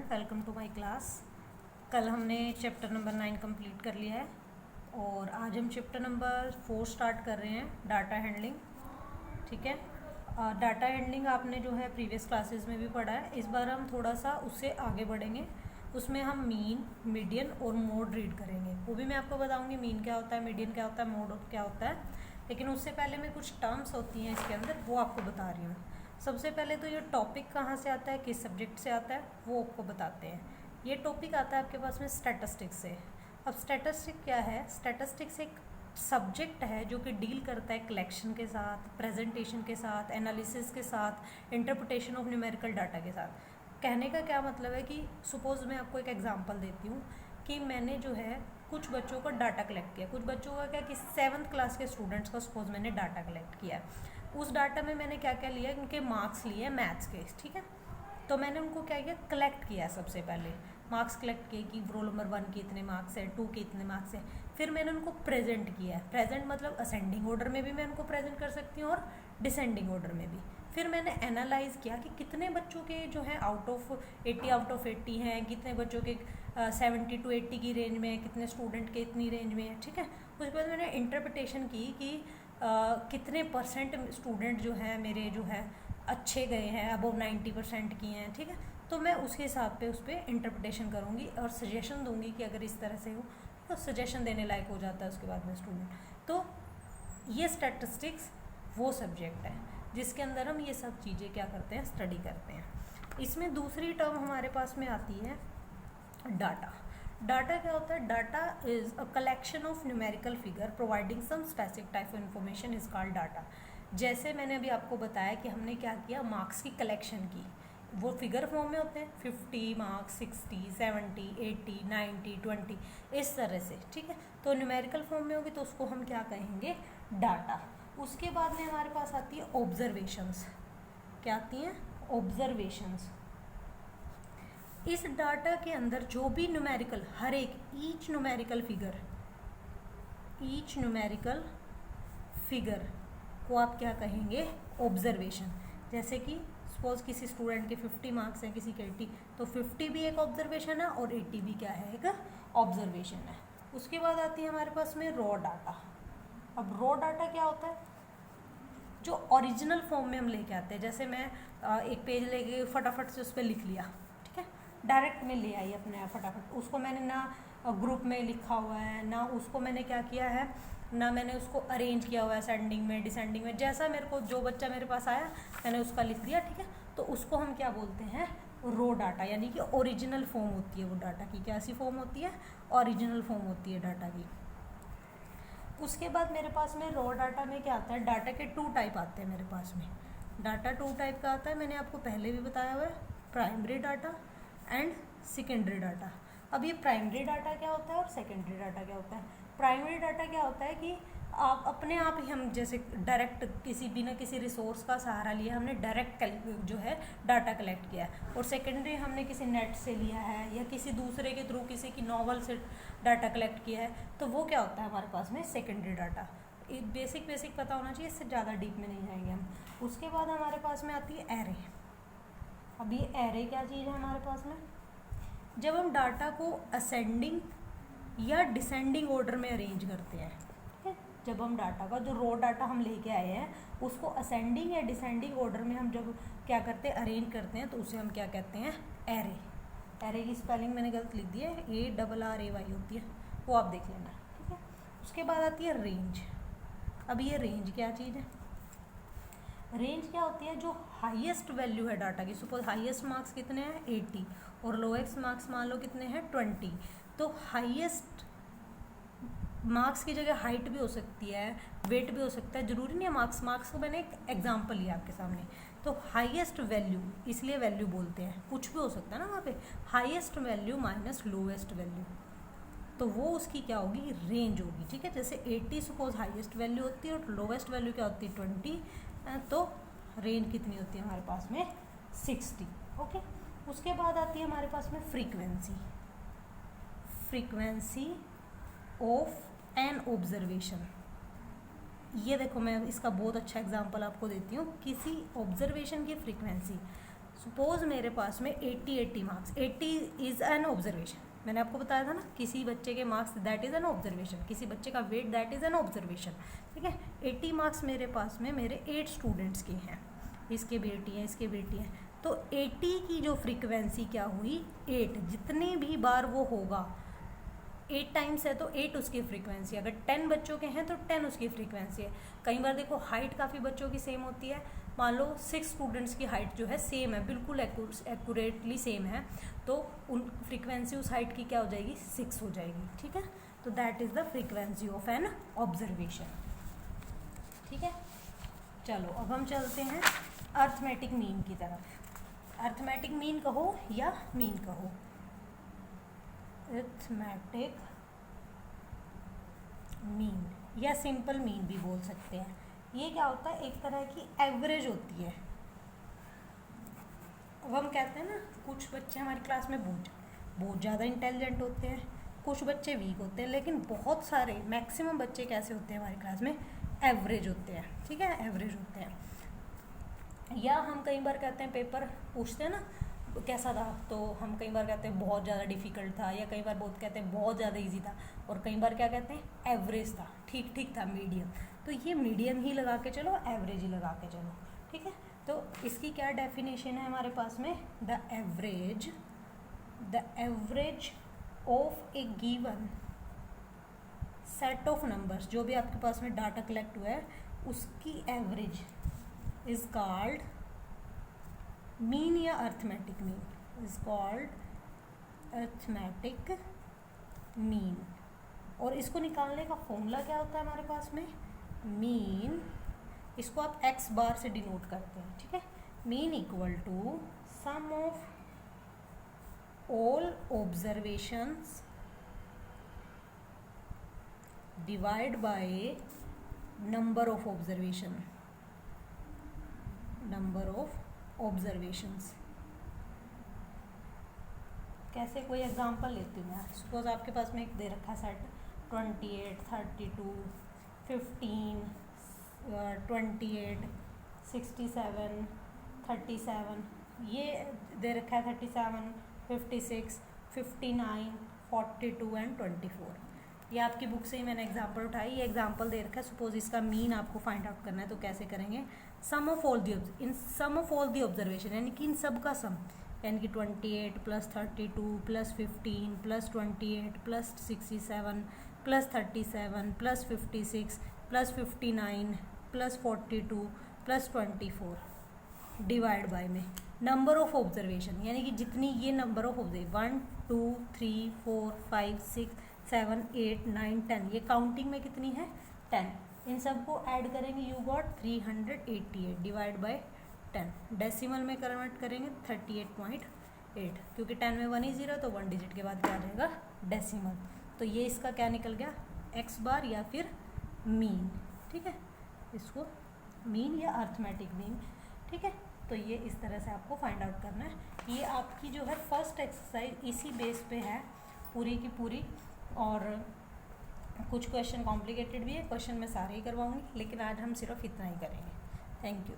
Welcome to my class. कल हमने chapter number 9 complete कर लिया है और आज हम चैप्टर नंबर 4 स्टार्ट कर रहे हैं, डाटा हैंडलिंग। ठीक है, डाटा हैंडलिंग आपने जो है प्रीवियस क्लासेस में भी पढ़ा है। इस बार हम थोड़ा सा उससे आगे बढ़ेंगे। उसमें हम मीन, मीडियन और मोड रीड करेंगे। वो भी मैं आपको बताऊंगी मीन क्या होता है, मीडियन क्या होता है, मोड क्या होता है। लेकिन उससे पहले मैं कुछ टर्म्स होती हैं इसके अंदर, वो आपको बता रही हूँ। सबसे पहले तो ये टॉपिक कहाँ से आता है, किस सब्जेक्ट से आता है, वो आपको बताते हैं। ये टॉपिक आता है आपके पास में स्टैटिस्टिक्स से। अब स्टैटिस्टिक क्या है? स्टैटिस्टिक्स एक सब्जेक्ट है जो कि डील करता है कलेक्शन के साथ, प्रेजेंटेशन के साथ, एनालिसिस के साथ, इंटरप्रिटेशन ऑफ न्यूमेरिकल डाटा के साथ। कहने का क्या मतलब है कि सपोज मैं आपको एक एग्जांपल देती हूँ कि मैंने जो है कुछ बच्चों का डाटा कलेक्ट किया। कुछ बच्चों का क्या कि 7th क्लास के स्टूडेंट्स का सपोज मैंने डाटा कलेक्ट किया। उस डाटा में मैंने क्या क्या लिया, उनके मार्क्स लिए मैथ्स के। ठीक है, तो मैंने उनको क्या किया, कलेक्ट किया। सबसे पहले मार्क्स कलेक्ट किए कि रोल नंबर 1 के इतने मार्क्स है, 2 के इतने मार्क्स है। फिर मैंने उनको प्रेजेंट किया। प्रेजेंट मतलब असेंडिंग ऑर्डर में भी मैं उनको प्रेजेंट कर सकती हूँ और डिसेंडिंग ऑर्डर में भी। फिर मैंने एनालाइज किया कि कितने बच्चों के जो है आउट ऑफ 80 हैं, कितने बच्चों के 70 to 80 की रेंज में है, कितने स्टूडेंट के इतनी रेंज में है। ठीक है, उसके बाद मैंने इंटरप्रिटेशन की कि कितने परसेंट स्टूडेंट जो है मेरे जो है अच्छे गए हैं, अबव 90% किए हैं। ठीक है, तो मैं उसके हिसाब पे उस पर इंटरप्रिटेशन करूँगी और सजेशन दूंगी कि अगर इस तरह से हो तो सजेशन देने लायक हो जाता है उसके बाद में स्टूडेंट। तो ये स्टैटिस्टिक्स वो सब्जेक्ट है जिसके अंदर हम ये सब चीज़ें क्या करते हैं, स्टडी करते हैं। इसमें दूसरी टर्म हमारे पास में आती है डाटा। डाटा क्या होता है? Data is a collection of numerical figure providing some specific type of information is called data. जैसे मैंने अभी आपको बताया कि हमने क्या किया, मार्क्स की कलेक्शन की। वो फिगर फॉर्म में होते हैं, 50 मार्क्स, 60, 70, 80, 90, 20, इस तरह से। ठीक है, तो न्यूमेरिकल फॉर्म में होगी तो उसको हम क्या कहेंगे, डाटा। उसके बाद में हमारे पास आती है ऑब्जर्वेशंस। क्या आती हैं? ऑब्जर्वेशंस। इस डाटा के अंदर जो भी न्यूमेरिकल, हर एक ईच न्यूमेरिकल फिगर को आप क्या कहेंगे, ऑब्जर्वेशन। जैसे कि सपोज किसी स्टूडेंट के 50 मार्क्स हैं, किसी के 80, तो 50 भी एक ऑब्जर्वेशन है और 80 भी क्या है, एक ऑब्जर्वेशन है। उसके बाद आती है हमारे पास में रॉ डाटा। अब रॉ डाटा क्या होता है? जो ओरिजिनल फॉर्म में हम लेके आते हैं। जैसे मैं एक पेज लेके फटाफट से उस पर लिख लिया, ठीक है, डायरेक्ट में ले आई अपने आप फटाफट। उसको मैंने ना ग्रुप में लिखा हुआ है, ना उसको मैंने क्या किया है, ना मैंने उसको अरेंज किया हुआ है असेंडिंग में, डिसेंडिंग में। जैसा मेरे को, जो बच्चा मेरे पास आया मैंने उसका लिख दिया। ठीक है, तो उसको हम क्या बोलते हैं, रो डाटा, यानी कि ओरिजिनल फॉर्म होती है वो डाटा की। कैसी फॉर्म होती है? ओरिजिनल फॉर्म होती है डाटा की। उसके बाद मेरे पास में रॉ डाटा में क्या आता है, डाटा के 2 टाइप आते हैं मेरे पास में। डाटा 2 टाइप का आता है, मैंने आपको पहले भी बताया हुआ है, primary data and secondary data. अब ये प्राइमरी डाटा क्या होता है और सेकेंडरी डाटा क्या होता है? प्राइमरी डाटा क्या होता है कि आप अपने आप ही, हम जैसे डायरेक्ट किसी बिना किसी रिसोर्स का सहारा लिया हमने डायरेक्ट जो है डाटा कलेक्ट किया है। और सेकेंडरी हमने किसी नेट से लिया है या किसी दूसरे के थ्रू, किसी की नॉवल से डाटा कलेक्ट किया है, तो वो क्या होता है हमारे पास में, सेकेंडरी डाटा। बेसिक पता होना चाहिए, इससे ज़्यादा डीप में नहीं जाएंगे हम। उसके बाद हमारे पास में आती है एरे। अब ये एरे क्या चीज़ है हमारे पास में? जब हम डाटा को असेंडिंग या डिसेंडिंग ऑर्डर में अरेंज करते हैं। ठीक है, जब हम डाटा का जो रॉ डाटा हम लेके आए हैं उसको असेंडिंग या डिसेंडिंग ऑर्डर में हम जब क्या करते हैं, अरेंज करते हैं, तो उसे हम क्या कहते हैं, एरे। एरे की स्पेलिंग मैंने गलत लिख दी है, ARRAY होती है, वो आप देख लेना। ठीक है, उसके बाद आती है रेंज। अब ये रेंज क्या चीज़ है? रेंज क्या होती है? जो हाईएस्ट वैल्यू है डाटा की। सपोज हाईएस्ट मार्क्स कितने हैं, 80, और लोएस्ट मार्क्स मान लो कितने हैं, 20। तो हाईएस्ट मार्क्स की जगह हाइट भी हो सकती है, वेट भी हो सकता है, जरूरी नहीं है मार्क्स को मैंने एक एग्जांपल लिया आपके सामने। तो हाईएस्ट वैल्यू, इसलिए वैल्यू बोलते हैं, कुछ भी हो सकता है ना वहाँ पे। Highest value minus lowest value, तो वो उसकी क्या होगी, रेंज होगी। ठीक है, जैसे 80 सपोज हाईएस्ट वैल्यू होती है और लोएस्ट वैल्यू क्या होती है, 20, तो रेंज कितनी होती है हमारे पास में, 60। ओके, उसके बाद आती है हमारे पास में फ्रीक्वेंसी ऑफ एन ऑब्जर्वेशन। ये देखो, मैं इसका बहुत अच्छा एग्जांपल आपको देती हूँ। किसी ऑब्जर्वेशन की फ्रीक्वेंसी, सपोज मेरे पास में 80 मार्क्स, 80 इज़ एन ऑब्जर्वेशन, मैंने आपको बताया था ना, किसी बच्चे के marks that is an observation, किसी बच्चे का weight that is an observation, ठीक है। 80 मार्क्स मेरे पास में मेरे 8 स्टूडेंट्स के हैं, इसके बेटी हैं, इसके बेटी हैं, तो 80 की जो फ्रीक्वेंसी क्या हुई, 8, जितनी भी बार वो होगा 8 टाइम्स है तो 8 उसकी फ्रीक्वेंसी, अगर 10 बच्चों के हैं तो 10 उसकी फ्रीक्वेंसी है। कई बार देखो हाइट काफ़ी बच्चों की सेम होती है, मान लो 6 स्टूडेंट्स की हाइट जो है सेम है, बिल्कुल एक्यूरेटली सेम है, तो उन फ्रीक्वेंसी उस हाइट की क्या हो जाएगी, 6 हो जाएगी, ठीक है। तो that is the frequency of an observation, ठीक है। चलो अब हम चलते हैं अर्थमेटिक मीन की तरफ। अर्थमेटिक मीन कहो या मीन कहो, अर्थमेटिक मीन या सिंपल मीन भी बोल सकते हैं। ये क्या होता है, एक तरह की एवरेज होती है। अब हम कहते हैं ना, कुछ बच्चे हमारी क्लास में बहुत ज़्यादा इंटेलिजेंट होते हैं, कुछ बच्चे वीक होते हैं, लेकिन बहुत सारे मैक्सिमम बच्चे कैसे होते हैं हमारी क्लास में, एवरेज होते हैं, ठीक है, एवरेज होते हैं। या हम कई बार कहते हैं, पेपर पूछते हैं ना कैसा था, तो हम कई बार कहते हैं बहुत ज़्यादा डिफ़िकल्ट था, या कई बार बहुत कहते हैं बहुत ज़्यादा इजी था, और कई बार क्या कहते हैं एवरेज था, ठीक ठीक था, मीडियम। तो ये मीडियम ही लगा के चलो, एवरेज ही लगा के चलो, ठीक है। तो इसकी क्या डेफिनेशन है हमारे पास में, the average of A given set of numbers, जो भी आपके पास में डाटा कलेक्ट हुआ है उसकी एवरेज इज कॉल्ड मीन या arithmetic mean, is called arithmetic mean. और इसको निकालने का फॉर्मूला क्या होता है हमारे पास में, मीन, इसको आप x बार से डिनोट करते हैं, ठीक है। Mean equal to sum of all observations divide by number of observation, number of observations. कैसे, कोई एग्जांपल लेती हूँ मैं। सपोज आपके पास में एक दे रखा है सेट 28, 32, 15, 28, 67, 37, ये दे रखा है 37, 56, 59, 42 एंड 24। ये आपकी बुक से ही मैंने एग्जांपल उठाई, ये एग्जांपल दे रखा है। सपोज इसका मीन आपको फाइंड आउट करना है, तो कैसे करेंगे, सम ऑफ ऑल दी ऑब्जर्वेशन, यानी कि इन सब का सम, यानी कि 28 plus 32 plus 15 plus 28 plus 67 plus 37 plus 56 plus 59 plus 42 plus 24 divide by में नंबर ऑफ ऑब्जर्वेशन, यानी कि जितनी ये नंबर ऑफ ऑब्जर्वेशन 1 2 3 4 5 6 7 8 9 10, ये काउंटिंग में कितनी है 10, इन सबको ऐड करेंगे, you got 388 divide by 10, decimal में कन्वर्ट करेंगे 38.8, क्योंकि 10 में 1 ही 0, तो 1 डिजिट के बाद क्या आ जाएगा डेसिमल। तो ये इसका क्या निकल गया, x बार या फिर मीन, ठीक है, इसको मीन या अर्थमेटिक मीन, ठीक है। तो ये इस तरह से आपको फाइंड आउट करना है। ये आपकी जो है फर्स्ट एक्सरसाइज इसी बेस पे है पूरी की पूरी, और कुछ क्वेश्चन कॉम्प्लिकेटेड भी है, क्वेश्चन मैं सारे ही करवाऊंगी, लेकिन आज हम सिर्फ इतना ही करेंगे। Thank you.